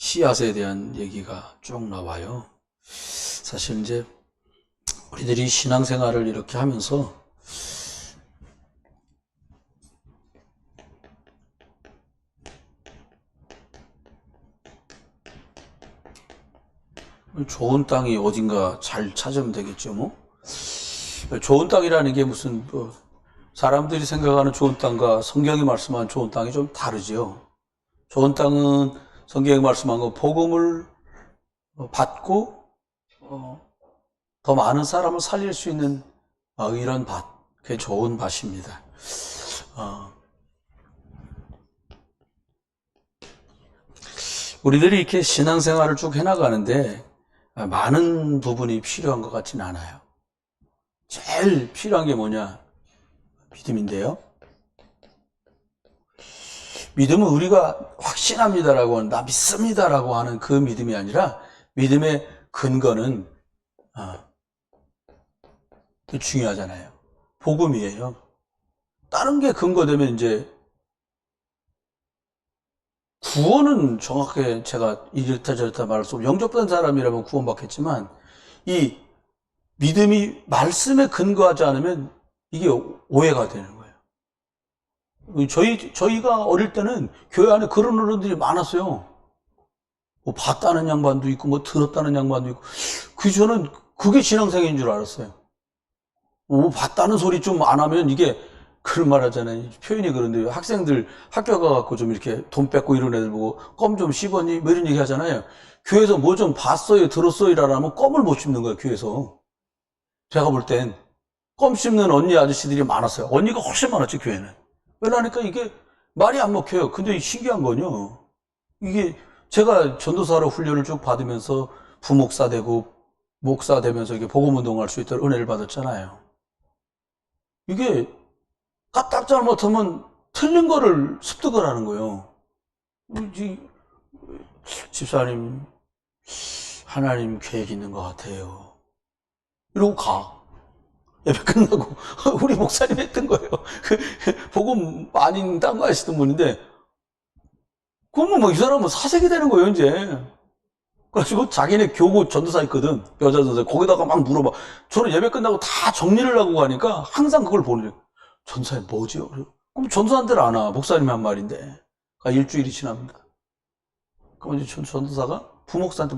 씨앗에 대한 얘기가 쭉 나와요. 사실 이제 우리들이 신앙생활을 이렇게 하면서 좋은 땅이 어딘가 잘 찾으면 되겠죠, 뭐. 좋은 땅이라는 게 무슨 사람들이 생각하는 좋은 땅과 성경이 말씀하는 좋은 땅이 좀 다르지요. 좋은 땅은 성경이 말씀한 거 복음을 받고 더 많은 사람을 살릴 수 있는 이런 밭, 그게 좋은 밭입니다. 우리들이 이렇게 신앙생활을 쭉 해나가는데 많은 부분이 필요한 것 같지는 않아요. 제일 필요한 게 뭐냐? 믿음인데요. 믿음은 우리가 확신합니다라고 하는, 나 믿습니다라고 하는 그 믿음이 아니라 믿음의 근거는 중요하잖아요. 복음이에요. 다른 게 근거되면 이제 구원은 정확하게 제가 이렇다 저렇다 말할 수 없고 영접된 사람이라면 구원받겠지만 이 믿음이 말씀에 근거하지 않으면 이게 오해가 되는 거예요. 저희가 어릴 때는 교회 안에 그런 어른들이 많았어요. 뭐 봤다는 양반도 있고 뭐 들었다는 양반도 있고 저는 그게 신앙생인 줄 알았어요. 뭐 봤다는 소리 좀 안 하면 이게 그런 말 하잖아요. 표현이 그런데 학생들 학교 가갖고 좀 이렇게 돈 뺏고 이런 애들 보고 껌 좀 씹었니? 뭐 이런 얘기 하잖아요. 교회에서 뭐 좀 봤어요, 들었어요 라면 껌을 못 씹는 거예요, 교회에서. 제가 볼 땐 껌 씹는 언니 아저씨들이 많았어요. 언니가 훨씬 많았지, 교회는. 왜냐니까 이게 말이 안 먹혀요. 근데 신기한 건요. 이게 제가 전도사로 훈련을 쭉 받으면서 부목사 되고 목사 되면서 이게 복음운동할 수 있도록 은혜를 받았잖아요. 이게 까딱 잘못하면 틀린 거를 습득을 하는 거예요. 집사님, 하나님 계획 있는 것 같아요. 이러고 가. 예배 끝나고 우리 목사님 했던 거예요. 복음 많이 딴 거 하시던 분인데 그러면 뭐 이 사람은 사색이 되는 거예요, 이제. 그래가지고 자기네 교구 전도사 있거든. 여자 전도사. 거기다가 막 물어봐. 저는 예배 끝나고 다 정리를 하고 가니까 항상 그걸 보는 거예요. 전도사님 뭐지요? 그럼 전도사한테는 안 와. 목사님이 한 말인데. 일주일이 지납니다. 그럼 이제 전도사가 부목사한테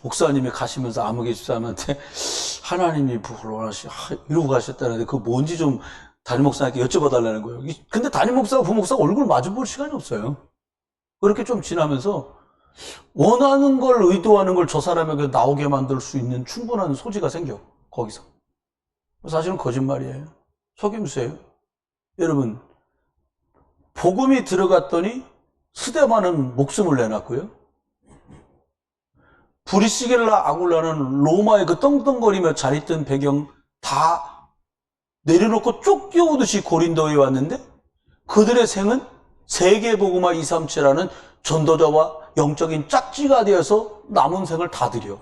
목사님이 가시면서 아무개 집사님한테 하나님이 이러고 가셨다는데 그거 뭔지 좀 담임 목사님께 여쭤봐 달라는 거예요. 근데 담임 목사가 부목사가 얼굴 마주 볼 시간이 없어요. 그렇게 좀 지나면서 원하는 걸 의도하는 걸 저 사람에게 나오게 만들 수 있는 충분한 소지가 생겨. 거기서. 사실은 거짓말이에요. 속임수예요. 여러분, 복음이 들어갔더니 스데반은 목숨을 내놨고요. 브리시겔라 아굴라는 로마의 그 떵떵거리며 잘 있던 배경 다 내려놓고 쫓겨오듯이 고린도에 왔는데 그들의 생은 세계복음화 237라는 전도자와 영적인 짝지가 되어서 남은 생을 다 드려.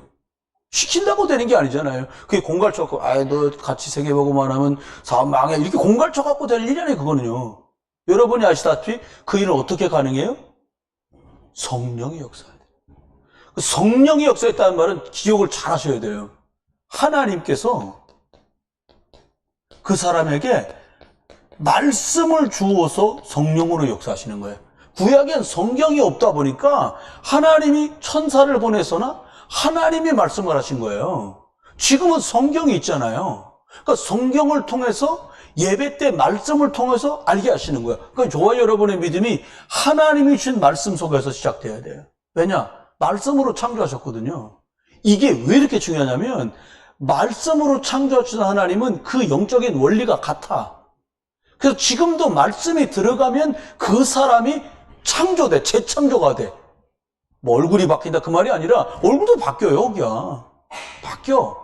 시킨다고 되는 게 아니잖아요. 그게 공갈쳐 갖고 너 같이 세계복음화 하면 사업 망해. 이렇게 공갈쳐 갖고 될 일이 아니에요, 그거는요. 여러분이 아시다시피 그 일은 어떻게 가능해요? 성령의 역사예요. 성령의 역사했다는 말은 기억을 잘 하셔야 돼요. 하나님께서 그 사람에게 말씀을 주어서 성령으로 역사하시는 거예요. 구약엔 성경이 없다 보니까 하나님이 천사를 보내서나 하나님이 말씀을 하신 거예요. 지금은 성경이 있잖아요. 그러니까 성경을 통해서 예배 때 말씀을 통해서 알게 하시는 거예요. 그러니까 저와 여러분의 믿음이 하나님이 주신 말씀 속에서 시작돼야 돼요. 왜냐? 말씀으로 창조하셨거든요. 이게 왜 이렇게 중요하냐면 말씀으로 창조하신 하나님은 그 영적인 원리가 같아. 그래서 지금도 말씀이 들어가면 그 사람이 창조돼, 재창조가 돼. 뭐 얼굴이 바뀐다 그 말이 아니라 얼굴도 바뀌어요, 여기야. 바뀌어.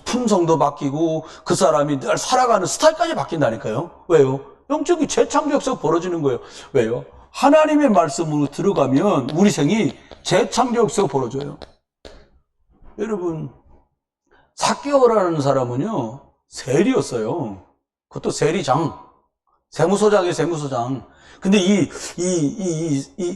품성도 바뀌고 그 사람이 늘 살아가는 스타일까지 바뀐다니까요. 왜요? 영적인 재창조 역사가 벌어지는 거예요. 왜요? 하나님의 말씀으로 들어가면 우리 생이 재창조 역사가 벌어져요. 여러분, 삭개오라는 사람은요 세리였어요. 그것도 세리장. 세무서장이에요, 세무서장. 근데 이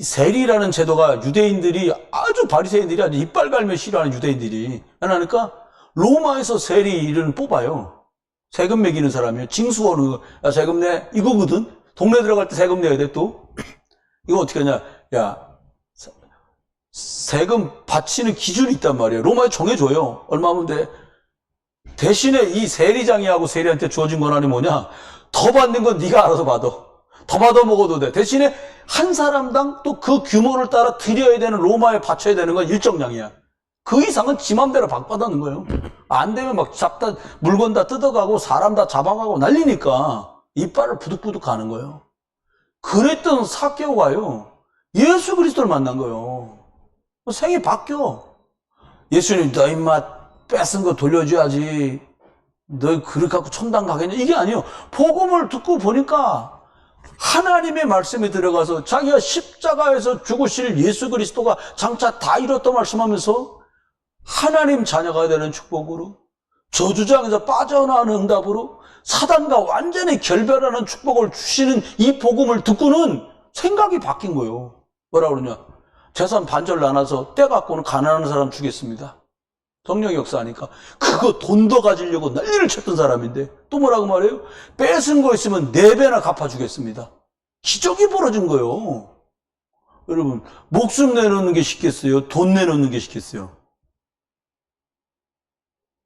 세리라는 제도가 유대인들이 아주 바리새인들이 아주 이빨 갈며 싫어하는 유대인들이 하니까 로마에서 세리를 뽑아요. 세금 매기는 사람이에요. 징수하는 거. 야, 세금 내. 이거거든. 동네 들어갈 때 세금 내야 돼, 또. 이거 어떻게 하냐. 야, 세금 바치는 기준이 있단 말이에요. 로마에 정해줘요. 얼마 하면 돼. 대신에 이 세리장이하고 세리한테 주어진 권한이 뭐냐. 더 받는 건 네가 알아서 받아. 더 받아 먹어도 돼. 대신에 한 사람당 또 그 규모를 따라 드려야 되는, 로마에 바쳐야 되는 건 일정량이야. 그 이상은 지 맘대로 받는 거예요. 안 되면 막 물건 다 뜯어가고 사람 다 잡아가고 난리니까 이빨을 부득부득 가는 거예요. 그랬던 삭개오가요, 예수 그리스도를 만난 거예요. 생이 바뀌어. 예수님, 너 임마 뺏은 거 돌려줘야지. 너 그렇게 갖고 천당 가겠냐? 이게 아니에요. 복음을 듣고 보니까 하나님의 말씀에 들어가서 자기가 십자가에서 죽으실 예수 그리스도가 장차 다 이뤘다 말씀하면서 하나님 자녀가 되는 축복으로, 저주장에서 빠져나오는 응답으로 사단과 완전히 결별하는 축복을 주시는 이 복음을 듣고는 생각이 바뀐 거예요. 뭐라 그러냐. 재산 반절 나눠서 떼 갖고는 가난한 사람 주겠습니다. 성령의 역사하니까. 그거 돈 더 가지려고 난리를 쳤던 사람인데 또 뭐라고 말해요? 뺏은 거 있으면 4배나 갚아주겠습니다. 기적이 벌어진 거예요. 여러분, 목숨 내놓는 게 쉽겠어요? 돈 내놓는 게 쉽겠어요?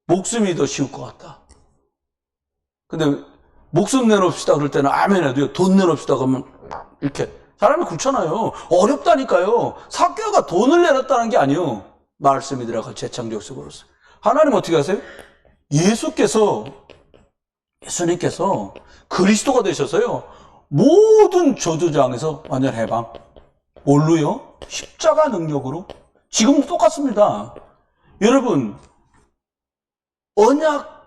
목숨이 더 쉬울 것 같다. 근데 목숨 내놓읍시다 그럴 때는 아멘 해도요, 돈 내놓읍시다 그러면 이렇게 사람이 그렇잖아요. 어렵다니까요. 삭개오가 돈을 내놨다는 게 아니에요. 말씀이 들어가 재창조 속으로서. 하나님 어떻게 하세요? 예수님께서 그리스도가 되셔서요, 모든 저주장에서 완전 해방. 뭘로요? 십자가 능력으로. 지금도 똑같습니다. 여러분, 언약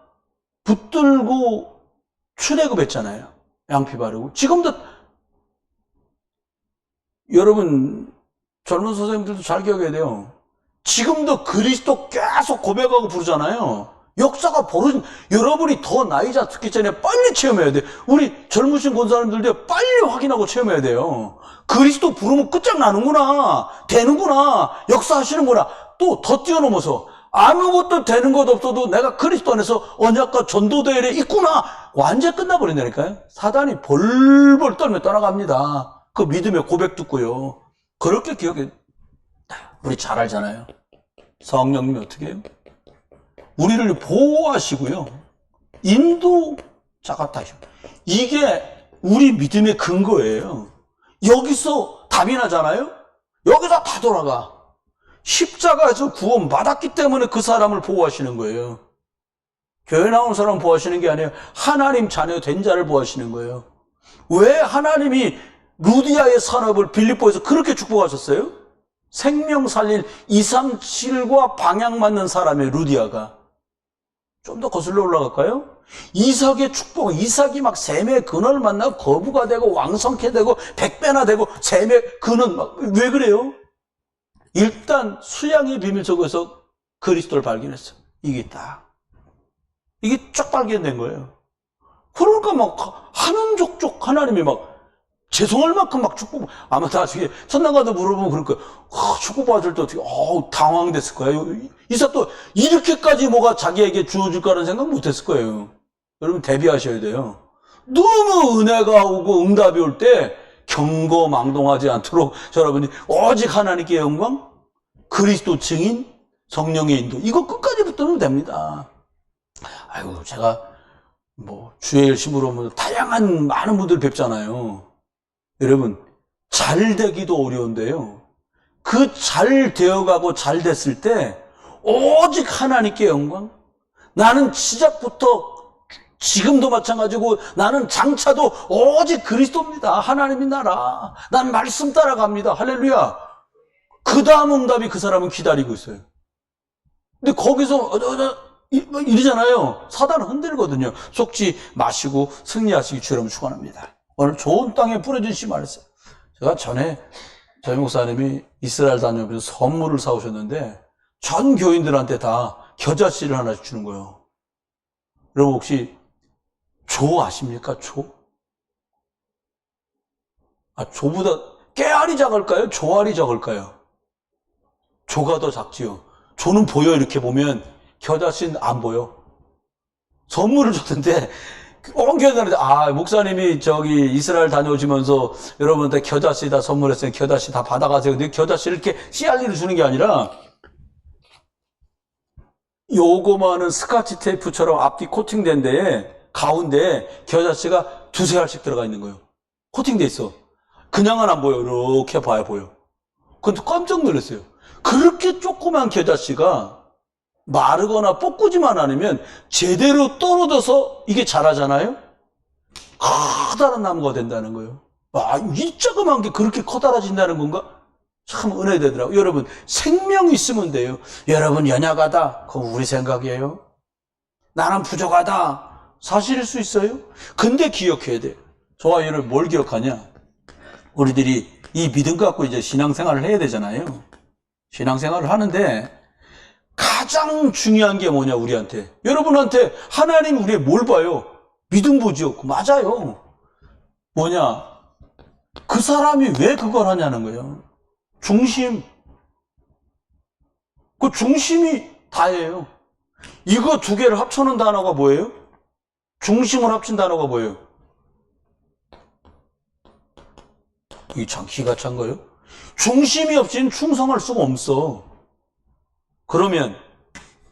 붙들고 출애굽했잖아요. 양피 바르고. 지금도 여러분, 젊은 선생님들도 잘 기억해야 돼요. 지금도 그리스도 계속 고백하고 부르잖아요. 역사가 여러분이 더 나이 잡기 전에 빨리 체험해야 돼. 우리 젊으신 권사님들도 빨리 확인하고 체험해야 돼요. 그리스도 부르면 끝장나는구나. 되는구나. 역사하시는구나. 또 더 뛰어넘어서 아무것도 되는 것 없어도 내가 그리스도 안에서 언약과 전도대회에 있구나. 완전 끝나버린다니까요. 사단이 벌벌 떨며 떠나갑니다. 그 믿음의 고백 듣고요. 그렇게 기억해. 우리 잘 알잖아요. 성령님이 어떻게 해요? 우리를 보호하시고요, 인도자 같아요. 이게 우리 믿음의 근거예요. 여기서 답이 나잖아요. 여기서 다 돌아가. 십자가에서 구원 받았기 때문에 그 사람을 보호하시는 거예요. 교회 나온 사람 보호하시는 게 아니에요. 하나님 자녀 된 자를 보호하시는 거예요. 왜 하나님이 루디아의 산업을 빌립보에서 그렇게 축복하셨어요? 생명 살릴 237과 방향 맞는 사람의 루디아가. 좀 더 거슬러 올라갈까요? 이삭의 축복, 이삭이 막 셈의 근원을 만나고 거부가 되고 왕성케 되고 100배나 되고 셈의 근원, 왜 그래요? 일단 수양의 비밀 속에서 그리스도를 발견했어. 이게 있다. 이게 쫙 발견된 거예요. 그러니까 막 하는 족족 하나님이 막 죄송할 만큼 막 축복, 아마 나중에 천당 가서 물어보면 그럴 거예요. 축복받을 때 어떻게, 당황됐을 거예요. 이삭도 이렇게까지 뭐가 자기에게 주어질 거라는 생각 못 했을 거예요. 여러분 대비하셔야 돼요. 너무 은혜가 오고 응답이 올 때 경거망동하지 않도록 여러분이 오직 하나님께 영광, 그리스도 증인, 성령의 인도, 이거 끝까지 붙들면 됩니다. 아이고, 제가 주의 열심으로 다양한 많은 분들 뵙잖아요. 여러분, 잘 되기도 어려운데요, 그 잘 되어가고 잘 됐을 때 오직 하나님께 영광, 나는 시작부터 지금도 마찬가지고 나는 장차도 오직 그리스도입니다. 하나님이 나라. 난 말씀 따라갑니다. 할렐루야. 그 다음 응답이 그 사람은 기다리고 있어요. 근데 거기서 이러잖아요. 사단은 흔들거든요. 속지 마시고 승리하시기 주여름 축원합니다. 오늘 좋은 땅에 뿌려진 씨 말했어요. 제가 전에 저희 목사님이 이스라엘 다녀오면서 선물을 사오셨는데 전 교인들한테 다 겨자씨를 하나씩 주는 거예요. 여러분 혹시 조 아십니까? 조? 조보다 깨알이 작을까요? 조알이 작을까요? 조가 더 작지요. 조는 보여. 이렇게 보면 겨자씨는 안 보여. 선물을 줬는데 온 겨자씨인데 목사님이 저기 이스라엘 다녀오시면서 여러분한테 겨자씨 다 선물했어요. 겨자씨 다 받아가세요. 근데 겨자씨를 이렇게 씨알리를 주는 게 아니라 요거만은 스카치 테이프처럼 앞뒤 코팅된 데에 가운데에 겨자씨가 두세 알씩 들어가 있는 거예요. 코팅돼 있어. 그냥은 안 보여. 이렇게 봐야 보여. 근데 깜짝 놀랐어요. 그렇게 조그만 겨자씨가 마르거나 볶지만 않으면 제대로 떨어져서 이게 자라잖아요? 커다란 나무가 된다는 거예요. 이 조그만 게 그렇게 커다라진다는 건가? 참 은혜되더라고요. 여러분, 생명이 있으면 돼요. 여러분, 연약하다. 그건 우리 생각이에요. 나는 부족하다. 사실일 수 있어요. 근데 기억해야 돼요. 저와 여러분 뭘 기억하냐? 우리들이 이 믿음 갖고 이제 신앙생활을 해야 되잖아요. 신앙생활을 하는데 가장 중요한 게 뭐냐, 우리한테. 여러분한테 하나님 우리의 뭘 봐요? 믿음 보죠. 맞아요. 뭐냐? 그 사람이 왜 그걸 하냐는 거예요. 중심. 그 중심이 다예요. 이거 두 개를 합쳐놓은 단어가 뭐예요? 중심을 합친 단어가 뭐예요? 이게 참 기가 찬 거예요. 중심이 없이는 충성할 수가 없어. 그러면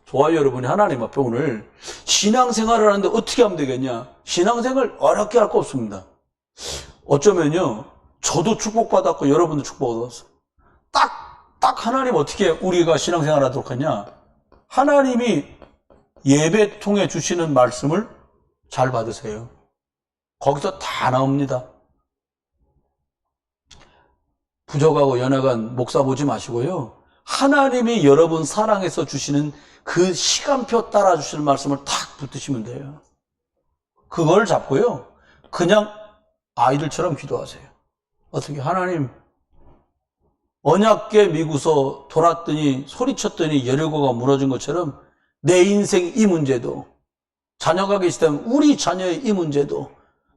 저와 여러분이 하나님 앞에 오늘 신앙생활을 하는데 어떻게 하면 되겠냐? 신앙생활 어렵게 할 거 없습니다. 어쩌면요, 저도 축복받았고 여러분도 축복받았어. 딱 하나님 어떻게 우리가 신앙생활 하도록 하냐? 하나님이 예배 통해 주시는 말씀을 잘 받으세요. 거기서 다 나옵니다. 부족하고 연약한 목사 보지 마시고요. 하나님이 여러분 사랑해서 주시는 그 시간표 따라 주시는 말씀을 탁 붙드시면 돼요. 그걸 잡고요. 그냥 아이들처럼 기도하세요. 어떻게? 하나님, 언약궤 미고서 돌았더니 소리쳤더니 여리고가 무너진 것처럼 내 인생 이 문제도, 자녀가 계시다면 우리 자녀의 이 문제도,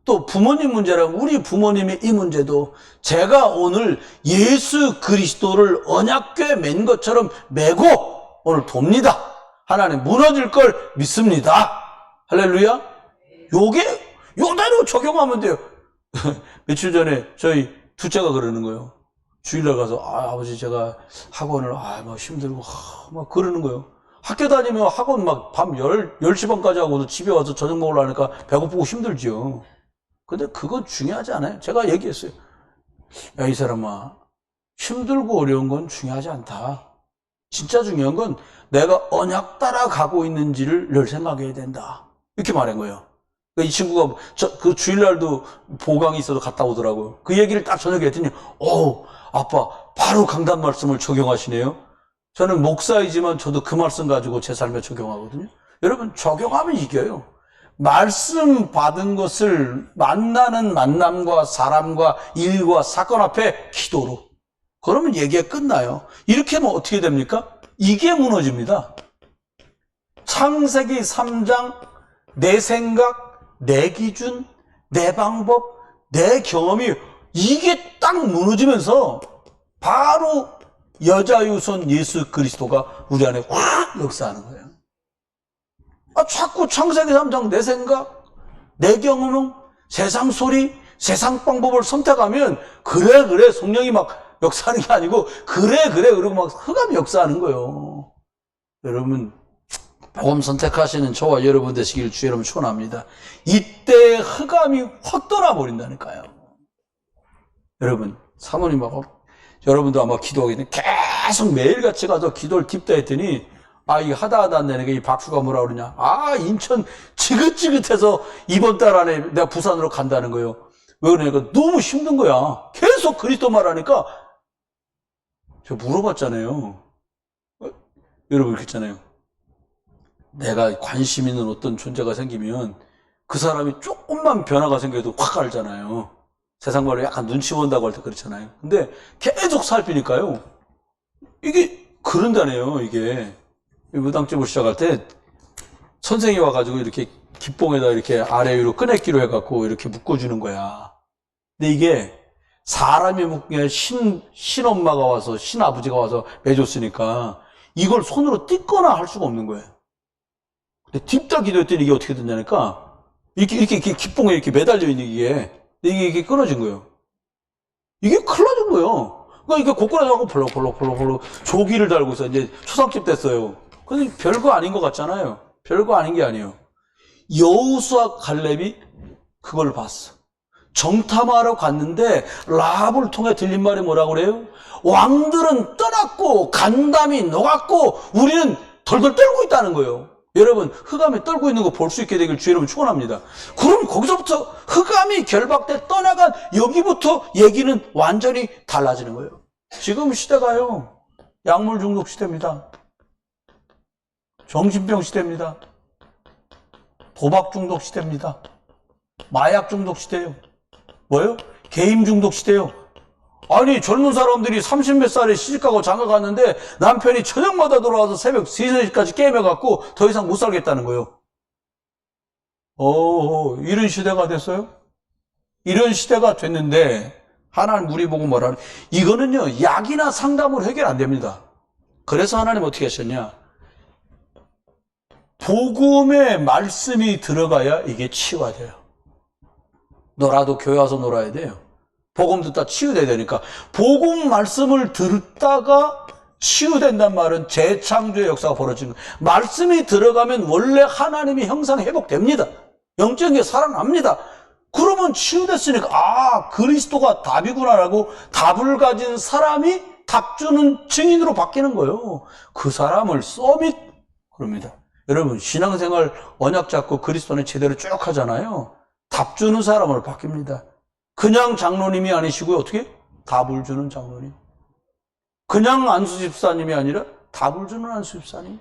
또 부모님 문제라면 우리 부모님의 이 문제도 제가 오늘 예수 그리스도를 언약궤 맨 것처럼 메고 오늘 돕니다. 하나님 무너질 걸 믿습니다. 할렐루야. 요대로 적용하면 돼요. 며칠 전에 저희 둘째가 그러는 거예요. 주일날 가서 아버지 제가 학원을 막 힘들고 막 그러는 거예요. 학교 다니면 학원 막 밤 10시 반까지 하고도 집에 와서 저녁 먹으려 하니까 배고프고 힘들지요. 근데 그건 중요하지 않아요. 제가 얘기했어요. 야, 이 사람아, 힘들고 어려운 건 중요하지 않다. 진짜 중요한 건 내가 언약 따라 가고 있는지를 늘 생각해야 된다. 이렇게 말한 거예요. 이 친구가 그 주일날도 보강이 있어서 갔다 오더라고요. 그 얘기를 딱 저녁에 했더니 아빠 바로 강단 말씀을 적용하시네요. 저는 목사이지만 저도 그 말씀 가지고 제 삶에 적용하거든요. 여러분, 적용하면 이겨요. 말씀 받은 것을 만나는 만남과 사람과 일과 사건 앞에 기도로. 그러면 얘기가 끝나요. 이렇게 하면 어떻게 됩니까? 이게 무너집니다. 창세기 3장 내 생각, 내 기준, 내 방법, 내 경험이 이게 딱 무너지면서 바로 여자유손 예수 그리스도가 우리 안에 확 역사하는 거예요. 자꾸 창세기 3장 내 생각, 내 경험, 세상 소리, 세상 방법을 선택하면 그래 성령이 막 역사하는 게 아니고 그래 그러고 막 흑암이 역사하는 거예요. 여러분, 복음 선택하시는 저와 여러분 되시길 주의 이름으로 축원합니다. 이때 흑암이 확 떠나버린다니까요. 여러분, 사모님하고 여러분도 아마 기도하겠는데 계속 매일같이 가서 기도를 딥다 했더니 이게 하다 안 되는 게 이 박수가 뭐라 그러냐. 인천 지긋지긋해서 이번 달 안에 내가 부산으로 간다는 거예요. 왜 그러냐니까 너무 힘든 거야. 계속 그리스도 말하니까. 제가 물어봤잖아요. 여러분 그랬잖아요. 내가 관심 있는 어떤 존재가 생기면 그 사람이 조금만 변화가 생겨도 확 알잖아요. 세상 말로 약간 눈치 본다고 할 때 그렇잖아요. 근데 계속 살피니까요. 이게 그런다네요, 이게. 무당집을 시작할 때 선생이 와가지고 이렇게 깃봉에다 이렇게 아래 위로 끄내기로 해갖고 이렇게 묶어주는 거야. 근데 이게 사람이 묶기에 신엄마가 와서, 신아버지가 와서 매줬으니까 이걸 손으로 뜯거나 할 수가 없는 거예요. 근데 딥다 기도했더니 이게 어떻게 됐냐니까, 이렇게 기뽕에 이렇게 매달려 있는 이게 끊어진 거예요. 이게 큰일 나진 거예요. 그러니까 이게 고꾸라져갖고 벌럭벌럭 조기를 달고 있어. 이제 초상집 됐어요. 근데 별거 아닌 것 같잖아요. 별거 아닌 게 아니에요. 여호수아 갈렙이 그걸 봤어. 정탐하러 갔는데 라합을 통해 들린 말이 뭐라고 그래요? 왕들은 떠났고 간담이 녹았고 우리는 덜덜 떨고 있다는 거예요. 여러분, 흑암에 떨고 있는 거 볼 수 있게 되길 주의 이름으로 축원합니다. 그럼 거기서부터 흑암이 결박돼 떠나간 여기부터 얘기는 완전히 달라지는 거예요. 지금 시대가요, 약물 중독 시대입니다. 정신병 시대입니다. 도박 중독 시대입니다. 마약 중독 시대예요. 뭐예요? 게임 중독 시대예요. 아니, 젊은 사람들이 30몇 살에 시집가고 장가 갔는데 남편이 저녁마다 돌아와서 새벽 3, 4시까지 게임해갖고 더 이상 못 살겠다는 거예요. 이런 시대가 됐어요? 이런 시대가 됐는데 하나님 우리 보고 뭐라는, 이거는요 약이나 상담으로 해결 안 됩니다. 그래서 하나님 어떻게 하셨냐, 복음의 말씀이 들어가야 이게 치유가 돼요. 너라도 교회 와서 놀아야 돼요. 복음 듣다 치유돼야 되니까. 복음 말씀을 듣다가 치유된단 말은 재창조의 역사가 벌어지는 거예요. 말씀이 들어가면 원래 하나님이 형상 회복됩니다. 영적인 게 살아납니다. 그러면 치유됐으니까 아, 그리스도가 답이구나라고 답을 가진 사람이 답 주는 증인으로 바뀌는 거예요. 그 사람을 서밋 그럽니다. 여러분, 신앙생활 언약 잡고 그리스도는 제대로 쭉 하잖아요. 답 주는 사람으로 바뀝니다. 그냥 장로님이 아니시고요. 어떻게? 답을 주는 장로님. 그냥 안수집사님이 아니라 답을 주는 안수집사님.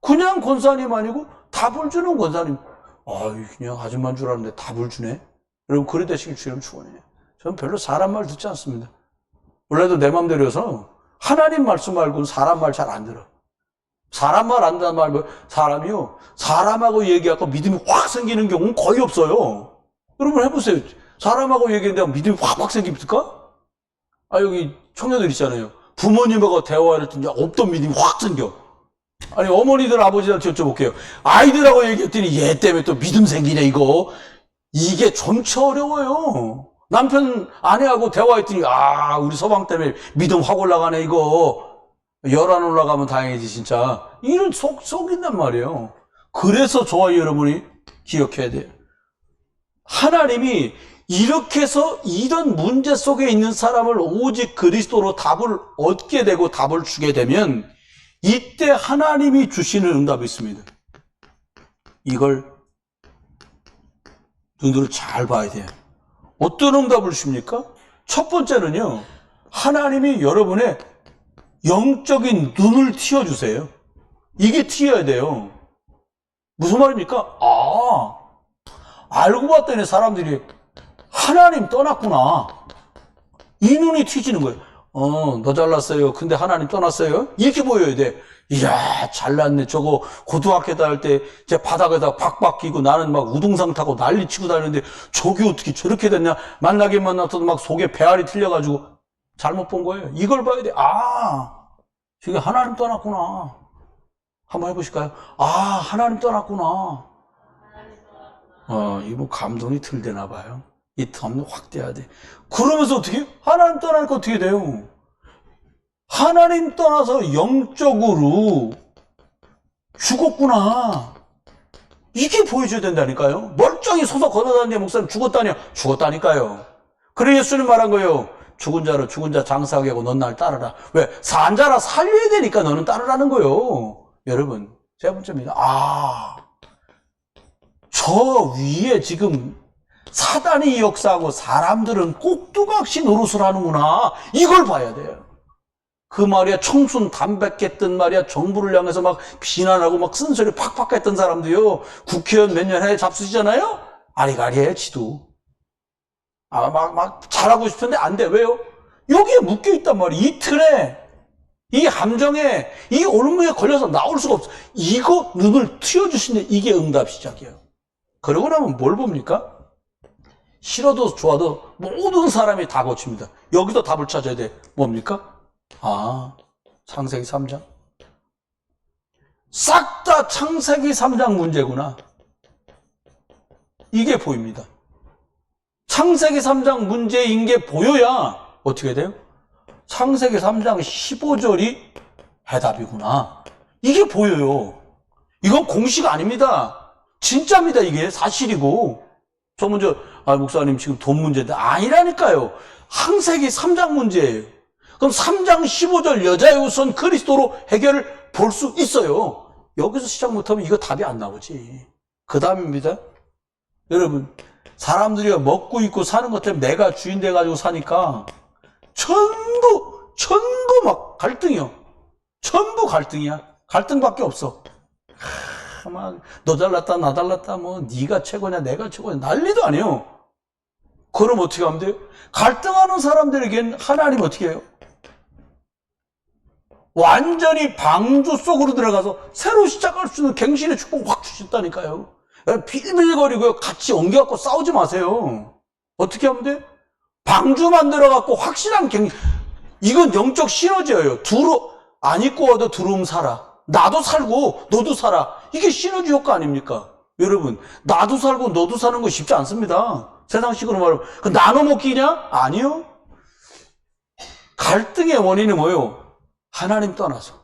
그냥 권사님 아니고 답을 주는 권사님. 그냥 아줌마인 줄 알았는데 답을 주네. 여러분, 그래 되시길 주님 축원해요. 저는 별로 사람 말 듣지 않습니다. 원래도 내 맘대로여서 하나님 말씀 말고는 사람 말 잘 안 들어. 사람 말 안 듣는 말, 사람이요, 사람하고 얘기하고 믿음이 확 생기는 경우는 거의 없어요. 여러분 해보세요. 사람하고 얘기했는데 믿음이 확 생깁니까? 여기 청년들 있잖아요. 부모님하고 대화를 했더니 없던 믿음이 확 생겨. 아니, 어머니들, 아버지들한테 여쭤볼게요. 아이들하고 얘기했더니 얘 때문에 또 믿음 생기네, 이거. 이게 점차 어려워요. 남편, 아내하고 대화했더니, 우리 서방 때문에 믿음 확 올라가네, 이거. 열 안 올라가면 다행이지, 진짜. 이런 속인단 말이에요. 그래서 저와 여러분이 기억해야 돼요. 하나님이 이렇게 해서 이런 문제 속에 있는 사람을 오직 그리스도로 답을 얻게 되고 답을 주게 되면 이때 하나님이 주시는 응답이 있습니다. 이걸 눈으로 잘 봐야 돼요. 어떤 응답을 주십니까? 첫 번째는요, 하나님이 여러분의 영적인 눈을 틔워주세요. 이게 틔워야 돼요. 무슨 말입니까? 알고 봤더니 사람들이 하나님 떠났구나. 이 눈이 틔지는 거예요. 너 잘났어요. 근데 하나님 떠났어요? 이렇게 보여야 돼. 이야, 잘났네. 저거 고등학교 다닐 때 제 바닥에다 박박 끼고 나는 막 우등상 타고 난리 치고 다니는데 저게 어떻게 저렇게 됐냐. 만나긴 만났어도 막 속에 배알이 틀려가지고 잘못 본 거예요. 이걸 봐야 돼. 저게 하나님 떠났구나. 한번 해보실까요? 하나님 떠났구나. 이거 감동이 덜 되나 봐요. 이 감동 확 돼야 돼. 그러면서 어떻게 해요? 하나님 떠나니까 어떻게 돼요? 하나님 떠나서 영적으로 죽었구나. 이게 보여줘야 된다니까요. 멀쩡히 서서 걸어다니는 목사님 죽었다니요. 죽었다니까요. 그래 예수님 말한 거예요. 죽은 자로 죽은 자 장사하게 하고 넌 날 따르라. 왜? 산 자라 살려야 되니까 너는 따르라는 거예요. 여러분, 세 번째입니다. 저 위에 지금 사단이 역사하고 사람들은 꼭두각시 노릇을 하는구나. 이걸 봐야 돼요. 그 말이야, 청순 담백했던 말이야, 정부를 향해서 막 비난하고 막 쓴소리 팍팍 했던 사람도요, 국회의원 몇 년 해 잡수시잖아요? 아리가리해, 지도. 막 잘하고 싶은데 안 돼. 왜요? 여기에 묶여있단 말이야. 이 틀에, 이 함정에, 이 올무에 걸려서 나올 수가 없어. 이거 눈을 틔워주시는데 이게 응답 시작이에요. 그러고 나면 뭘 봅니까? 싫어도 좋아도 모든 사람이 다 고칩니다. 여기도 답을 찾아야 돼. 뭡니까? 창세기 3장. 싹 다 창세기 3장 문제구나. 이게 보입니다. 창세기 3장 문제인 게 보여야 어떻게 돼요? 창세기 3장 15절이 해답이구나. 이게 보여요. 이건 공식 아닙니다. 진짜입니다. 이게 사실이고. 저 먼저 목사님 지금 돈 문제인데 아니라니까요. 창세기 3장 문제예요. 그럼 3장 15절 여자의 우선 그리스도로 해결을 볼 수 있어요. 여기서 시작 못하면 이거 답이 안 나오지. 그 다음입니다. 여러분, 사람들이 먹고 입고 사는 것 때문에 내가 주인 돼가지고 사니까 전부 막 갈등이요. 전부 갈등이야. 갈등밖에 없어. 막 너 잘났다 나 잘났다 뭐 네가 최고냐 내가 최고냐 난리도 아니에요. 그럼 어떻게 하면 돼요? 갈등하는 사람들에겐 하나님 어떻게 해요? 완전히 방주 속으로 들어가서 새로 시작할 수 있는 갱신의 축복 확 주셨다니까요. 빌빌거리고요. 같이 엉겨갖고 싸우지 마세요. 어떻게 하면 돼? 방주 만들어갖고 확실한 갱신. 이건 영적 시너지예요. 안 입고 와도 두루움 살아. 나도 살고 너도 살아. 이게 시너지 효과 아닙니까? 여러분, 나도 살고 너도 사는 거 쉽지 않습니다. 세상식으로 말하면 나눠 먹기냐? 아니요. 갈등의 원인이 뭐예요? 하나님 떠나서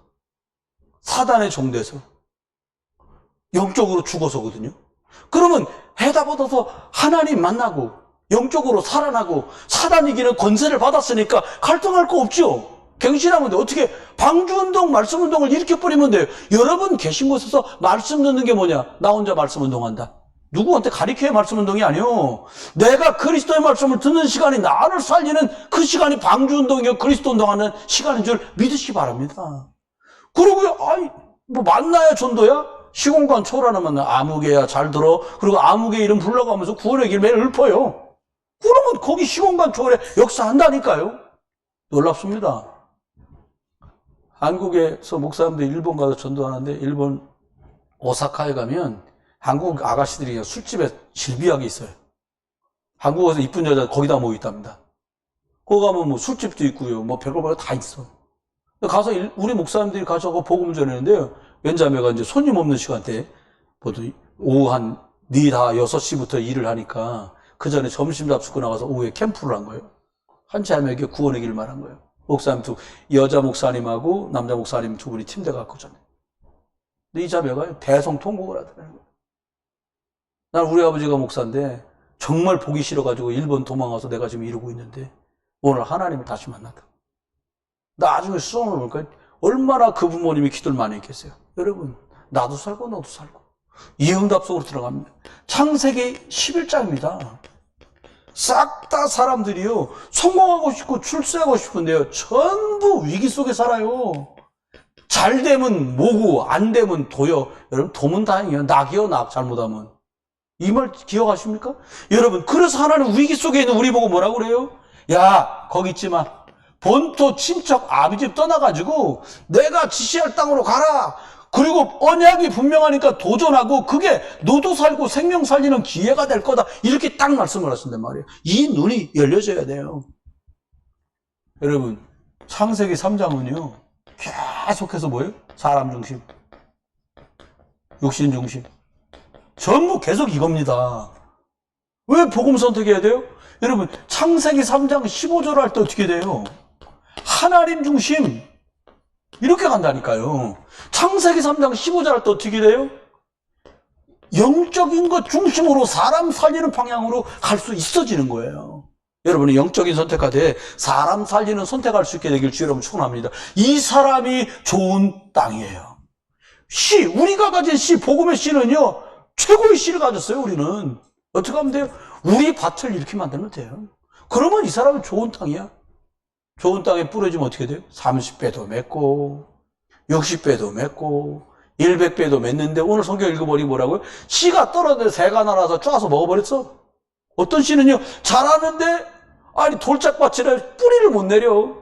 사단의 종돼서 영적으로 죽어서거든요. 그러면 해답 얻어서 하나님 만나고 영적으로 살아나고 사단 이기는 권세를 받았으니까 갈등할 거 없죠. 갱신하면 돼. 어떻게 방주운동, 말씀운동을 이렇게 뿌리면 돼요. 여러분 계신 곳에서 말씀 듣는 게 뭐냐? 나 혼자 말씀운동한다. 누구한테 가리켜야 말씀운동이 아니요. 내가 그리스도의 말씀을 듣는 시간이 나를 살리는 그 시간이 방주운동이요 그리스도 운동하는 시간인 줄 믿으시기 바랍니다. 그러고요, 뭐 만나야 전도야? 시공간 초월하는 만나. 아무개야 잘 들어. 그리고 아무개 이름 불러가면서 구원의 길 매일 읊어요. 그러면 거기 시공간 초월에 역사한다니까요. 놀랍습니다. 한국에서 목사님들 일본 가서 전도하는데 일본 오사카에 가면 한국 아가씨들이 그냥 술집에 질비하게 있어요. 한국에서 이쁜 여자 거기다 모여 있답니다. 거기 가면 뭐 술집도 있고요. 뭐 별걸 다 있어. 가서 우리 목사님들이 가서 복음 전했는데요. 왼자매가 이제 손님 없는 시간대에 보통 오후 한 4, 6시부터 일을 하니까 그 전에 점심 잡수고 나가서 오후에 캠프를 한 거예요. 한 자매에게 구원의 길을 말한 거예요. 목사님 여자 목사님하고 남자 목사님 두 분이 팀돼 갖고 전해. 근데 이 자매가 대성통곡을 하더라는 거예요. 난 우리 아버지가 목사인데 정말 보기 싫어가지고 일본 도망가서 내가 지금 이러고 있는데 오늘 하나님을 다시 만났다. 나중에 수험을 볼까 얼마나 그 부모님이 기도를 많이 했겠어요. 여러분, 나도 살고 너도 살고 이 응답 속으로 들어갑니다. 창세기 11장입니다. 싹 다 사람들이요 성공하고 싶고 출세하고 싶은데요 전부 위기 속에 살아요. 잘 되면 뭐고 안 되면 도요. 여러분, 도면 다행이에요. 낙이요 낙 잘못하면. 이 말 기억하십니까? 여러분, 그래서 하나님 위기 속에 있는 우리 보고 뭐라고 그래요? 야, 거기 있지 마. 본토 친척 아비집 떠나가지고 내가 지시할 땅으로 가라. 그리고 언약이 분명하니까 도전하고 그게 너도 살고 생명 살리는 기회가 될 거다. 이렇게 딱 말씀을 하신단 말이에요. 이 눈이 열려져야 돼요. 여러분, 창세기 3장은요 계속해서 뭐예요? 사람 중심, 육신 중심, 전부 계속 이겁니다. 왜 복음 선택해야 돼요? 여러분, 창세기 3장 15절 할 때 어떻게 돼요? 하나님 중심 이렇게 간다니까요. 창세기 3장 15절 할 때 어떻게 돼요? 영적인 것 중심으로 사람 살리는 방향으로 갈 수 있어지는 거예요. 여러분이 영적인 선택할 때 사람 살리는 선택할 수 있게 되길 주 여러분 축원합니다. 이 사람이 좋은 땅이에요. 씨, 우리가 가진 씨, 복음의 씨는요 최고의 씨를 가졌어요. 우리는 어떻게 하면 돼요? 우리 밭을 이렇게 만들면 돼요. 그러면 이 사람은 좋은 땅이야. 좋은 땅에 뿌려지면 어떻게 돼요? 30배도 맺고 60배도 맺고 100배도 맺는데 오늘 성경 읽어보니 뭐라고요? 씨가 떨어졌는데 새가 날아서 쪼아서 먹어버렸어. 어떤 씨는요 자라는데 돌짝밭이라 뿌리를 못 내려.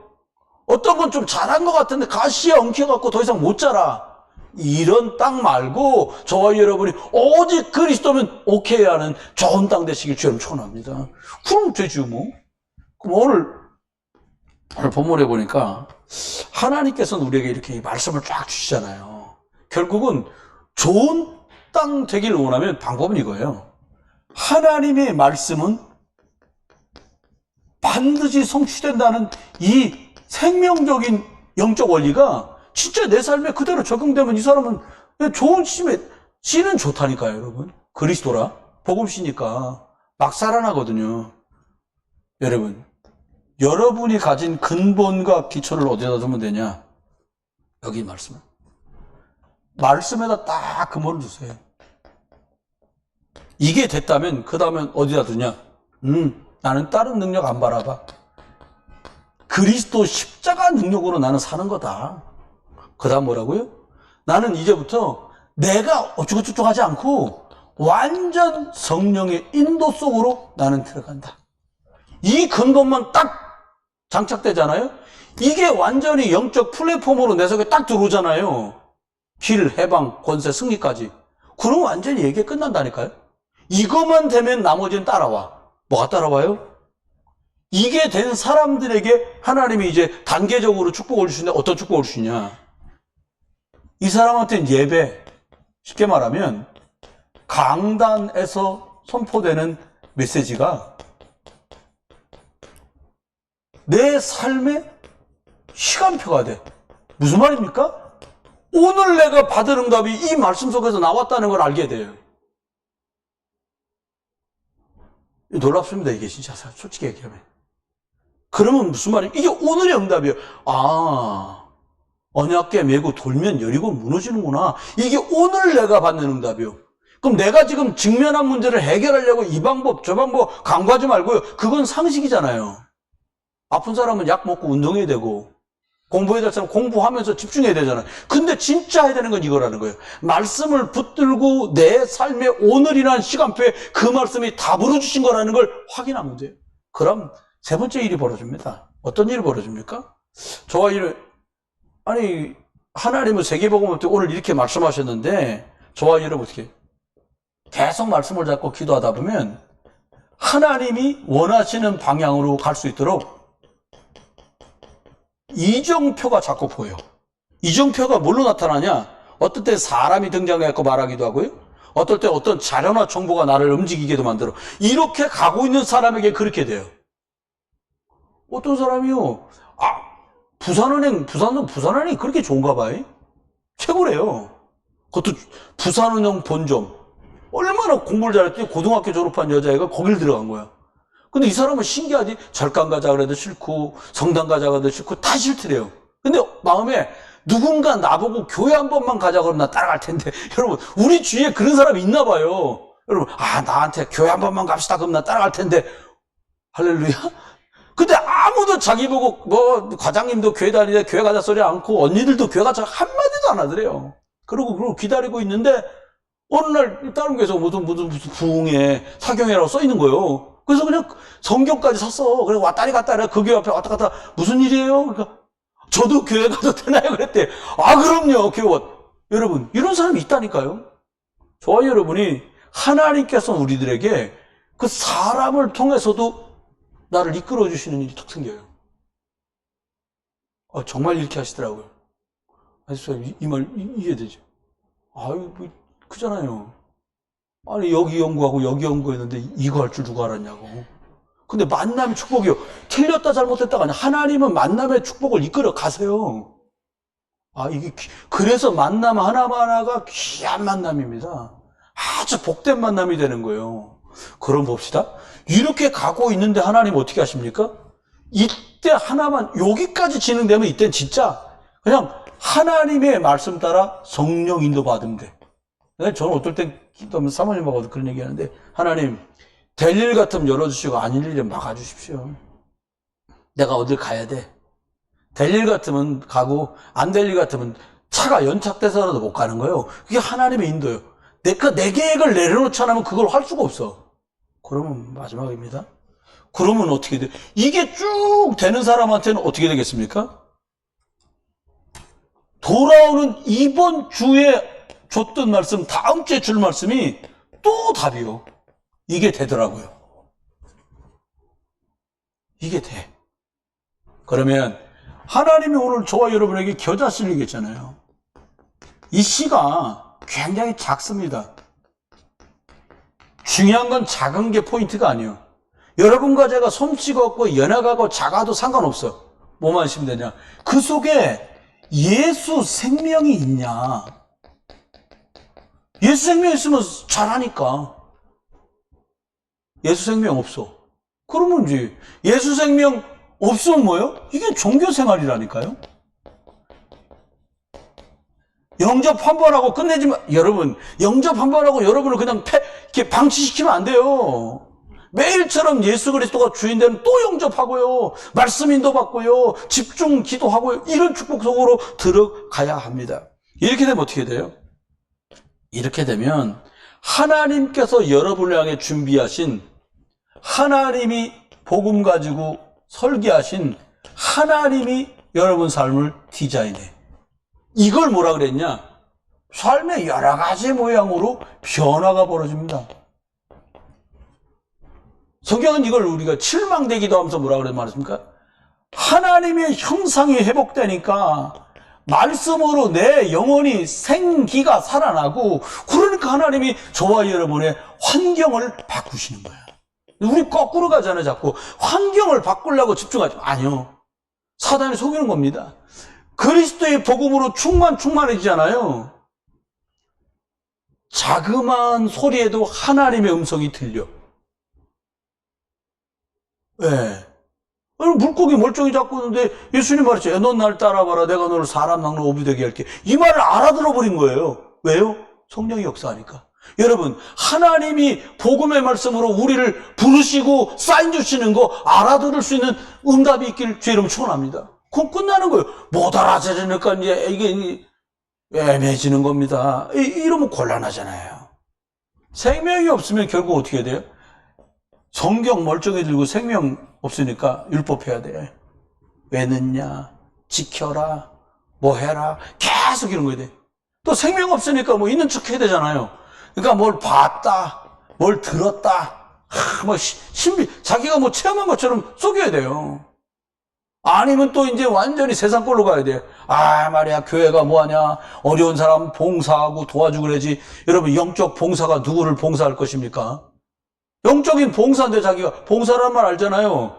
어떤 건 좀 자란 것 같은데 가시에 엉켜갖고 더 이상 못 자라. 이런 땅 말고 저와 여러분이 오직 그리스도면 오케이 하는 좋은 땅 되시길 주님 축원합니다. 그럼 되죠 뭐. 그럼 오늘 본문에 보니까 하나님께서는 우리에게 이렇게 말씀을 쫙 주시잖아요. 결국은 좋은 땅 되길 원하면 방법은 이거예요. 하나님의 말씀은 반드시 성취된다는 이 생명적인 영적 원리가 진짜 내 삶에 그대로 적용되면 이 사람은 좋은 씨는 좋다니까요, 여러분. 그리스도라 복음씨니까 막 살아나거든요. 여러분, 여러분이 가진 근본과 기초를 어디다 두면 되냐? 여기 말씀에다 딱 근본을 두세요. 이게 됐다면 그 다음엔 어디다 두냐? 나는 다른 능력 안 바라봐. 그리스도 십자가 능력으로 나는 사는 거다. 그 다음 뭐라고요? 나는 이제부터 내가 어쩌고저쩌고 하지 않고 완전 성령의 인도 속으로 나는 들어간다. 이 근본만 딱 장착되잖아요? 이게 완전히 영적 플랫폼으로 내 속에 딱 들어오잖아요. 길, 해방, 권세, 승리까지. 그럼 완전히 얘기 끝난다니까요? 이것만 되면 나머지는 따라와. 뭐가 따라와요? 이게 된 사람들에게 하나님이 이제 단계적으로 축복을 주시는데 어떤 축복을 주시냐? 이 사람한테는 예배, 쉽게 말하면 강단에서 선포되는 메시지가 내 삶의 시간표가 돼. 무슨 말입니까? 오늘 내가 받은 응답이 이 말씀 속에서 나왔다는 걸 알게 돼요. 놀랍습니다, 이게 진짜 솔직히 얘기하면. 그러면 무슨 말이에요? 이게 오늘의 응답이에요. 언약궤 메고 돌면 여리고 무너지는구나. 이게 오늘 내가 받는 응답이요. 그럼 내가 지금 직면한 문제를 해결하려고 이 방법 저 방법 간과하지 말고요. 그건 상식이잖아요. 아픈 사람은 약 먹고 운동해야 되고 공부해야 될 사람은 공부하면서 집중해야 되잖아요. 근데 진짜 해야 되는 건 이거라는 거예요. 말씀을 붙들고 내 삶의 오늘이라는 시간표에 그 말씀이 답으로 주신 거라는 걸 확인하면 돼요. 그럼 세 번째 일이 벌어집니다. 어떤 일이 벌어집니까? 저와 아니 하나님은 세계복음을 오늘 이렇게 말씀하셨는데 저와 여러분 어떻게 계속 말씀을 잡고 기도하다 보면 하나님이 원하시는 방향으로 갈 수 있도록 이정표가 자꾸 보여. 이정표가 뭘로 나타나냐? 어떨 때 사람이 등장해서 말하기도 하고요. 어떨 때 어떤 자료나 정보가 나를 움직이게도 만들어. 이렇게 가고 있는 사람에게 그렇게 돼요. 어떤 사람이요. 부산은행이 그렇게 좋은가 봐요. 최고래요. 그것도 부산은행 본점. 얼마나 공부를 잘했더니 고등학교 졸업한 여자애가 거길 들어간 거야. 근데 이 사람은 신기하지? 절간 가자 그래도 싫고 성당 가자 그래도 싫고 다 싫더래요. 근데 마음에 누군가 나보고 교회 한 번만 가자 그러면 나 따라갈 텐데. 여러분 우리 주위에 그런 사람이 있나 봐요. 여러분 나한테 교회 한 번만 갑시다 그러면 나 따라갈 텐데. 할렐루야. 근데 아무도 자기 보고 과장님도 교회 다니는데 교회 가자 소리 않고 언니들도 교회 가자 한마디도 안 하더래요. 그러고 기다리고 있는데 어느 날 다른 교회에서 무슨 부흥회 사경회라고 써 있는 거예요. 그래서 그냥 성경까지 샀어. 그래서 왔다리 갔다리 그 교회 앞에 왔다 갔다 무슨 일이에요? 그러니까 저도 교회 가도 되나요? 그랬대. 그럼요. 교회. 여러분 이런 사람이 있다니까요. 저와 여러분이 하나님께서 우리들에게 그 사람을 통해서도 나를 이끌어 주시는 일이 턱 생겨요. 정말 이렇게 하시더라고요. 이 말 이해되죠? 그잖아요. 아니 여기 연구하고 여기 연구했는데 이거 할 줄 누가 알았냐고. 근데 만남의 축복이요. 틀렸다 잘못했다가 아니라 하나님은 만남의 축복을 이끌어 가세요. 그래서 만남 하나하나가 귀한 만남입니다. 아주 복된 만남이 되는 거예요. 그럼 봅시다. 이렇게 가고 있는데 하나님 어떻게 하십니까? 이때 하나만 여기까지 진행되면 이때는 진짜 그냥 하나님의 말씀 따라 성령 인도 받으면 돼. 저는 어떨 땐 기도하면 사모님하고도 그런 얘기 하는데 하나님 될 일 같으면 열어주시고 아닐 일은 막아주십시오. 내가 어딜 가야 돼. 될 일 같으면 가고 안 될 일 같으면 차가 연착돼서라도 못 가는 거예요. 그게 하나님의 인도예요. 내 계획을 내려놓지 않으면 그걸 할 수가 없어. 그러면 마지막입니다. 그러면 어떻게 돼? 이게 쭉 되는 사람한테는 어떻게 되겠습니까? 돌아오는 이번 주에 줬던 말씀, 다음 주에 줄 말씀이 또 답이요. 이게 되더라고요. 이게 돼. 그러면 하나님이 오늘 저와 여러분에게 겨자 씨를 얘기했잖아요. 이 씨가 굉장히 작습니다. 중요한 건 작은 게 포인트가 아니에요. 여러분과 제가 솜씨가 없고 연약하고 작아도 상관없어. 뭐만 하시면 되냐. 그 속에 예수 생명이 있냐. 예수 생명 있으면 잘하니까. 예수 생명 없어. 그러면 이제 예수 생명 없으면 뭐예요? 이게 종교 생활이라니까요. 영접 한 번 하고 끝내지 마. 여러분, 영접 한 번 하고 여러분을 그냥 이렇게 방치시키면 안 돼요. 매일처럼 예수 그리스도가 주인 되는 또 영접하고요. 말씀 인도받고요. 집중 기도하고요. 이런 축복 속으로 들어가야 합니다. 이렇게 되면 어떻게 돼요? 이렇게 되면 하나님께서 여러분을 향해 준비하신, 하나님이 복음 가지고 설계하신 하나님이 여러분 삶을 디자인해. 이걸 뭐라 그랬냐? 삶의 여러 가지 모양으로 변화가 벌어집니다. 성경은 이걸 우리가 칠망대기도 하면서 뭐라 그랬 말입니까? 하나님의 형상이 회복되니까 말씀으로 내 영혼이 생기가 살아나고, 그러니까 하나님이 저와 여러분의 환경을 바꾸시는 거야. 우리 거꾸로 가잖아요. 자꾸 환경을 바꾸려고 집중하지. 아니요. 사단이 속이는 겁니다. 그리스도의 복음으로 충만해지잖아요. 자그마한 소리에도 하나님의 음성이 들려. 예. 물고기 멀쩡히 잡고 있는데 예수님 말했죠. 넌 날 따라봐라. 내가 너를 사람 낚는 어부 되게 할게. 이 말을 알아들어 버린 거예요. 왜요? 성령이 역사하니까. 여러분, 하나님이 복음의 말씀으로 우리를 부르시고 사인 주시는 거 알아들을 수 있는 응답이 있길 주의 이름 축원합니다. 그럼 끝나는 거예요. 못 알아들으니까 이제 이게 애매해지는 겁니다. 이러면 곤란하잖아요. 생명이 없으면 결국 어떻게 돼요? 성경 멀쩡히 들고 생명 없으니까 율법해야 돼. 왜 늦냐? 지켜라. 뭐 해라. 계속 이런 거야 돼. 또 생명 없으니까 뭐 있는 척 해야 되잖아요. 그러니까 뭘 봤다, 뭘 들었다, 뭐 신비, 자기가 뭐 체험한 것처럼 속여야 돼요. 아니면 또 이제 완전히 세상 꼴로 가야 돼. 아, 말이야, 교회가 뭐하냐? 어려운 사람 봉사하고 도와주고 그러지. 여러분, 영적 봉사가 누구를 봉사할 것입니까? 영적인 봉사인데 자기가 봉사란 말 알잖아요.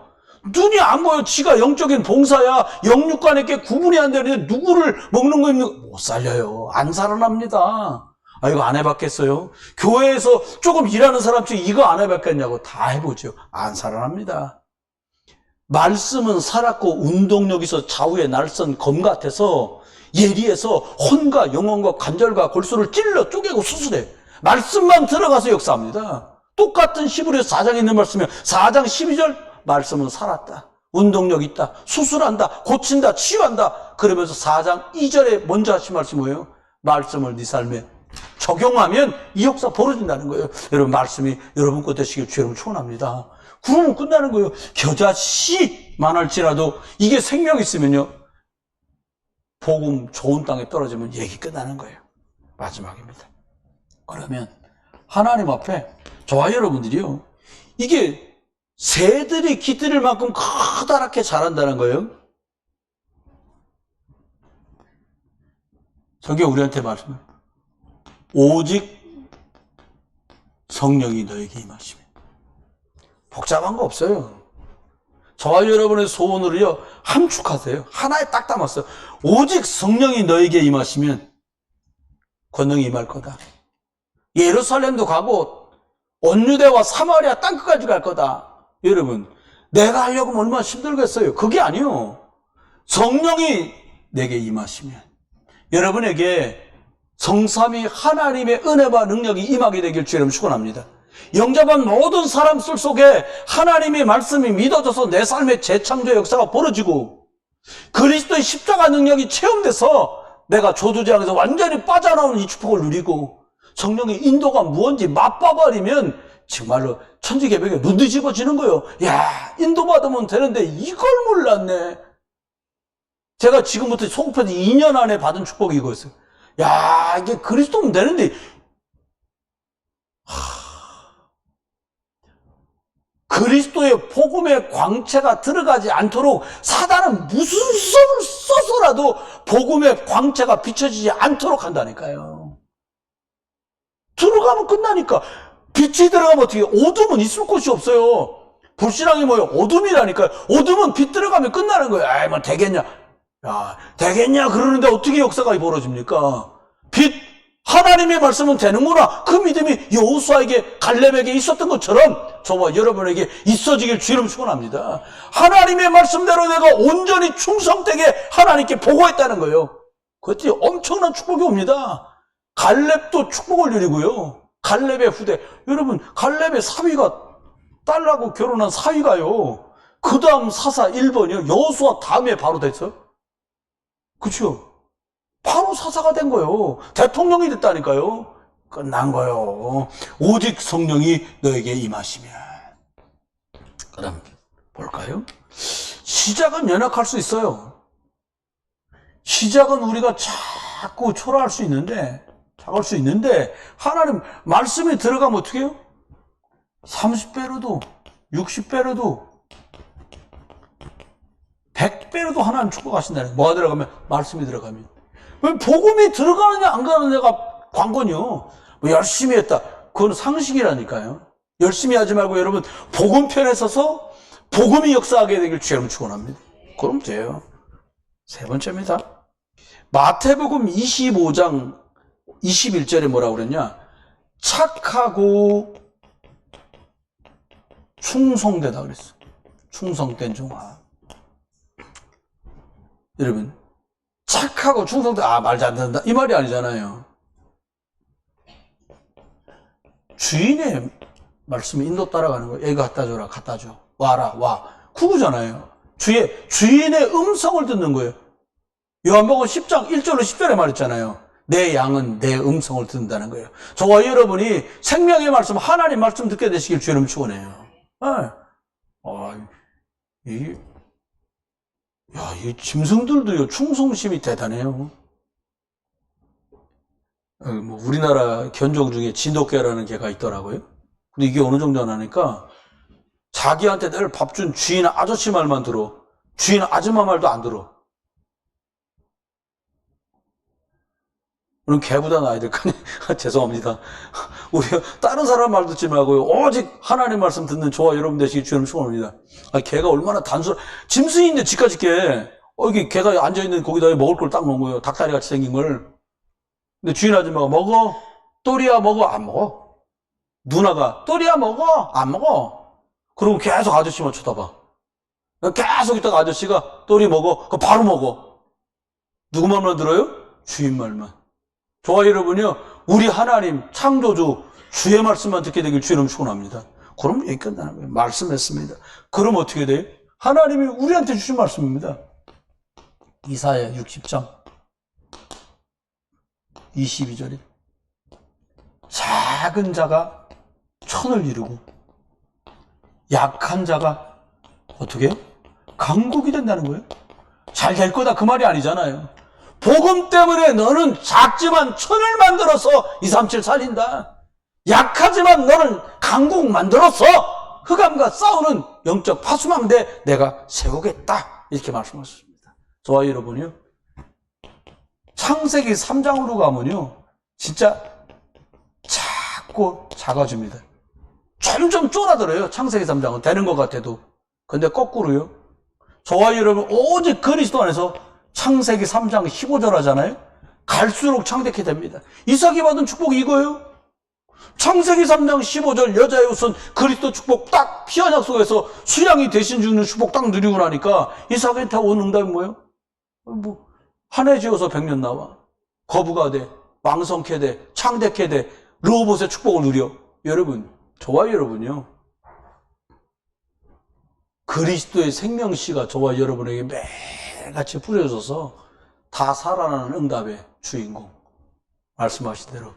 눈이 안 보여. 지가 영적인 봉사야. 영육간에게 구분이 안 되는데 누구를 먹는 거입니까? 못 살려요. 안 살아납니다. 아, 이거 안 해봤겠어요? 교회에서 조금 일하는 사람 중에 이거 안 해봤겠냐고. 다 해보죠. 안 살아납니다. 말씀은 살았고 운동력 있어 좌우에 날선 검 같아서 예리해서 혼과 영혼과 관절과 골수를 찔러 쪼개고 수술해. 말씀만 들어가서 역사합니다. 똑같은 히브리서 4장에 있는 말씀이면 4장 12절 말씀은 살았다. 운동력 있다. 수술한다. 고친다. 치유한다. 그러면서 4장 2절에 먼저 하신 말씀이 뭐예요? 말씀을 네 삶에 적용하면 이 역사 벌어진다는 거예요. 여러분, 말씀이 여러분 것 되시길 주 여러분 축원합니다. 그러면 끝나는 거예요. 겨자씨만 할지라도 이게 생명 있으면요, 복음 좋은 땅에 떨어지면 얘기 끝나는 거예요. 마지막입니다. 그러면 하나님 앞에 저와 여러분들이요, 이게 새들이 깃들일 만큼 커다랗게 자란다는 거예요. 성경 우리한테 말씀합니다. 오직 성령이 너에게 임하시면. 복잡한 거 없어요. 저와 여러분의 소원으로요, 함축하세요. 하나에 딱 담았어요. 오직 성령이 너에게 임하시면 권능이 임할 거다. 예루살렘도 가고 온 유대와 사마리아 땅끝까지 갈 거다. 여러분, 내가 하려고 하면 얼마나 힘들겠어요. 그게 아니요. 성령이 내게 임하시면 여러분에게 성삼위 하나님의 은혜와 능력이 임하게 되길 주 여러분 축원합니다. 영접한 모든 사람들 속에 하나님의 말씀이 믿어져서 내 삶의 재창조 역사가 벌어지고 그리스도의 십자가 능력이 체험돼서 내가 조두제약에서 완전히 빠져나오는 이 축복을 누리고 성령의 인도가 무언지 맛봐버리면 정말로 천지개벽에 눈 뒤집어지는 거예요. 야, 인도받으면 되는데 이걸 몰랐네. 제가 지금부터 소급해서 2년 안에 받은 축복이 이거였어요. 야, 이게 그리스도면 되는데, 그리스도의 복음의 광채가 들어가지 않도록 사단은 무슨 수를 써서라도 복음의 광채가 비춰지지 않도록 한다니까요. 들어가면 끝나니까. 빛이 들어가면 어떻게 해요? 어둠은 있을 곳이 없어요. 불신앙이 뭐예요? 어둠이라니까요. 어둠은 빛 들어가면 끝나는 거예요. 아이, 뭐 되겠냐? 야, 되겠냐? 그러는데 어떻게 역사가 벌어집니까? 빛, 하나님의 말씀은 되는구나. 그 믿음이 여호수아에게, 갈렙에게 있었던 것처럼 저와 여러분에게 있어지길 주 이름 축원합니다. 하나님의 말씀대로 내가 온전히 충성되게 하나님께 보고했다는 거예요. 그것이 엄청난 축복이 옵니다. 갈렙도 축복을 누리고요. 갈렙의 후대, 여러분, 갈렙의 사위가, 딸하고 결혼한 사위가요, 그 다음 사사 1번이요 여호수아 다음에 바로 됐어요. 그쵸? 바로 사사가 된 거예요. 대통령이 됐다니까요. 끝난 거예요. 오직 성령이 너에게 임하시면. 그다음 볼까요? 시작은 연약할 수 있어요. 시작은 우리가 자꾸 초라할 수 있는데, 작을 수 있는데, 하나님 말씀이 들어가면 어떻게 해요? 30배로도 60배로도 100배로도 하나님 축복하신다는 거예요. 뭐가 들어가면? 말씀이 들어가면. 복음이 들어가느냐 안 가느냐가 관건이요. 뭐 열심히 했다, 그건 상식이라니까요. 열심히 하지 말고 여러분 복음 편에 서서 복음이 역사하게 되길 주님 축원합니다. 그럼 돼요. 세 번째입니다. 마태복음 25장 21절에 뭐라고 그랬냐? 착하고 충성되다 그랬어. 충성된 종아. 여러분, 착하고 충성되, 말 잘 듣는다, 이 말이 아니잖아요. 주인의 말씀에 인도 따라가는 거예요. 애가 갖다 줘라, 갖다 줘. 와라, 와. 구구잖아요. 주인의 음성을 듣는 거예요. 요한복음 10장 1절로 10절에 말했잖아요. 내 양은 내 음성을 듣는다는 거예요. 저와 여러분이 생명의 말씀, 하나님 말씀 듣게 되시길 주님 축원해요. 이 짐승들도요, 충성심이 대단해요. 뭐, 우리나라 견종 중에 진돗개라는 개가 있더라고요. 근데 이게 어느 정도 하니까, 자기한테 늘 밥 준 주인 아저씨 말만 들어. 주인 아줌마 말도 안 들어. 그럼 개보다 나아야 될 거 아니에요? 죄송합니다. 우리가 다른 사람 말 듣지 말고요, 오직 하나님 말씀 듣는 저와 여러분 되시길 주님 축원합니다. 개가 얼마나 짐승인데 지까지 개. 여기 개가 앉아있는 거기다 먹을 걸 딱 놓은 거예요. 닭다리 같이 생긴 걸. 근데 주인 아줌마가 먹어? 또리야 먹어? 안 먹어. 누나가 또리야 먹어? 안 먹어. 그리고 계속 아저씨만 쳐다봐. 계속 있다가 아저씨가 또리 먹어? 그거 바로 먹어. 누구 말만 들어요? 주인 말만. 저와 여러분이요, 우리 하나님 창조주 주의 말씀만 듣게 되길 주님 축원합니다. 그럼 여기 끝나는 거예요. 말씀했습니다. 그럼 어떻게 돼요? 하나님이 우리한테 주신 말씀입니다. 이사야 60장 22절에 작은 자가 천을 이루고 약한 자가 어떻게 해요? 강국이 된다는 거예요. 잘 될 거다 그 말이 아니잖아요. 복음 때문에 너는 작지만 천을 만들어서 237 살린다. 약하지만 너는 강국 만들어서 흑암과 싸우는 영적 파수망대 내가 세우겠다. 이렇게 말씀하셨습니다. 저와 여러분이요, 창세기 3장으로 가면요, 진짜 자꾸 작아집니다. 점점 쫄아들어요. 창세기 3장은 되는 것 같아도. 근데 거꾸로요, 저와 여러분 오직 그리스도 안에서 창세기 3장 15절 하잖아요. 갈수록 창대케 됩니다. 이삭이 받은 축복이 이거예요. 창세기 3장 15절 여자의 옷은 그리스도 축복 딱 피한 약속에서 수양이 대신 주는 축복 딱 누리고 나니까 이삭한테 온 응답이 뭐예요? 한 해 지어서 100년 나와. 거부가 돼. 왕성케 돼. 창대케 돼. 르호봇의 축복을 누려. 여러분, 저와 여러분이요, 그리스도의 생명씨가 저와 여러분에게 매일같이 뿌려져서 다 살아나는 응답의 주인공. 말씀하신 대로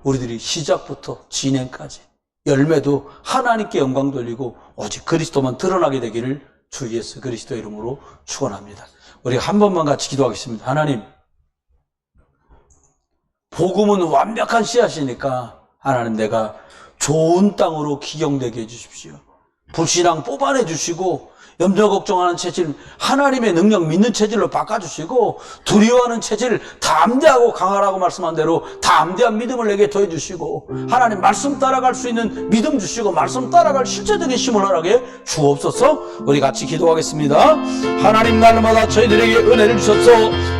우리들이 시작부터 진행까지 열매도 하나님께 영광 돌리고 오직 그리스도만 드러나게 되기를 주 예수 그리스도 이름으로 축원합니다. 우리 한 번만 같이 기도하겠습니다. 하나님, 복음은 완벽한 씨앗이니까 하나님 내가 좋은 땅으로 기경되게 해주십시오. 불신앙 뽑아내 주시고 염려 걱정하는 체질 하나님의 능력 믿는 체질로 바꿔주시고 두려워하는 체질 담대하고 강하라고 말씀한 대로 담대한 믿음을 내게 더해주시고 하나님 말씀 따라갈 수 있는 믿음 주시고 말씀 따라갈 실제적인 힘을 허락해 주옵소서. 우리 같이 기도하겠습니다. 하나님 날마다 저희들에게 은혜를 주셔서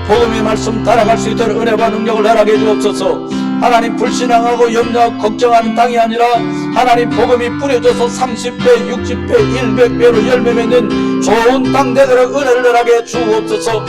복음의 말씀 따라갈 수 있도록 은혜와 능력을 허락해 주옵소서. 하나님 불신앙하고 염려 걱정하는 땅이 아니라 하나님 복음이 뿌려져서 30배 60배 100배로 열매 맺는 좋은 땅 되도록 은혜를 허락해 주옵소서.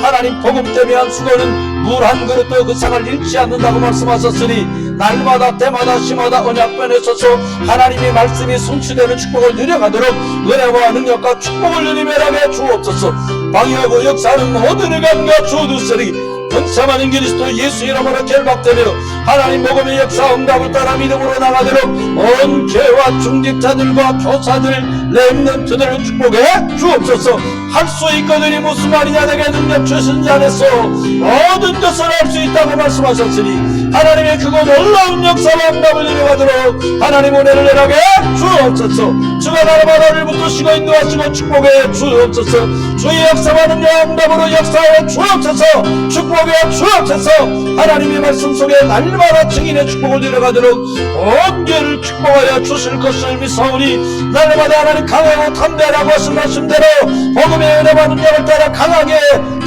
하나님 복음 때문에 한 수고는 물 한 그릇도 그 상을 잃지 않는다고 말씀하셨으니 날마다 때마다 시마다 언약변에 서서 하나님의 말씀이 성취되는 축복을 누려가도록 은혜와 능력과 축복을 누리며 하게 주옵소서. 방해하고 역사하는 모든 의감과 주두쓰리 권세만인 그리스도 예수 이름으로 결박되며 하나님 복음의 역사 응답을 따라 믿음으로 나가도록 온 교회와 중직자들과 교사들 렘넌트들을 축복해 주옵소서. 할 수 있거든이 무슨 말이냐 내게 능력 주신 자 안에서 모든 것을 할 수 있다고 말씀하셨으니 하나님의 그곳 놀라운 역사와 응답을 이루어가도록 하나님 은혜를 내라게 주옵소서. 주가 나라마다를 붙드시고 인도하시고 축복해 주옵소서. 주의 역사와 능력 응답으로 역사해 주옵소서. 축복해 주옵소서. 하나님의 말씀 속에 날마다 증인의 축복을 이루어가도록 온 교회를 축복하여 주실 것을 믿사오니 날마다 하나님 강하고 담대하라고 하신 말씀대로 복음의 은혜와 능력을 따라 강하게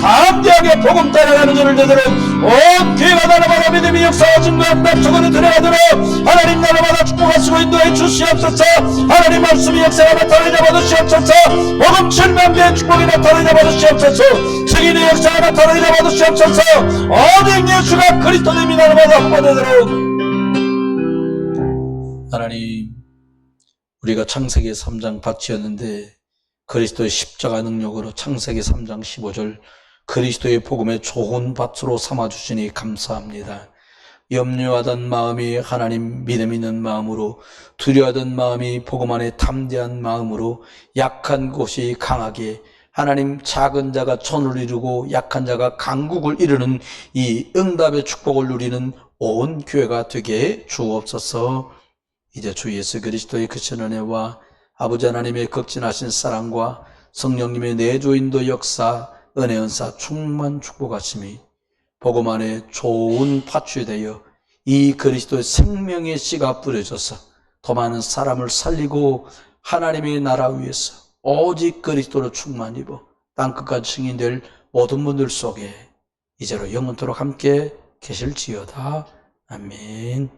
담대하게 복음 따라가는 저를 되도록 온 교회가 날마다 믿음의 역사와 증거와 응답 속으로 들어가도록 하나님 날마다 축복하시고 인도해 주시옵소서. 하나님 말씀의 역사가 나타나게 받으시옵소서. 복음 7만대의 축복이 나타나게 받으시옵소서. 증인의 역사가 나타나게 받으시옵소서. 오직 예수가 그리스도님이 날마다 확보되도록 하나님, 우리가 창세기 3장 밭이었는데 그리스도의 십자가 능력으로 창세기 3장 15절 그리스도의 복음의 좋은 밭으로 삼아주시니 감사합니다. 염려하던 마음이 하나님 믿음 있는 마음으로, 두려워하던 마음이 복음 안에 담대한 마음으로, 약한 곳이 강하게, 하나님 작은 자가 천을 이루고 약한 자가 강국을 이루는 이 응답의 축복을 누리는 온 교회가 되게 주옵소서. 이제 주 예수 그리스도의 크신 은혜와 아버지 하나님의 극진하신 사랑과 성령님의 내주인도 역사, 은혜 은사 충만 축복하심이 복음 안에 좋은 밭이 되어 이 그리스도의 생명의 씨가 뿌려져서 더 많은 사람을 살리고 하나님의 나라 위에서 오직 그리스도로 충만 입어 땅끝까지 증인될 모든 분들 속에 이제로 영원토록 함께 계실지어다. 아멘.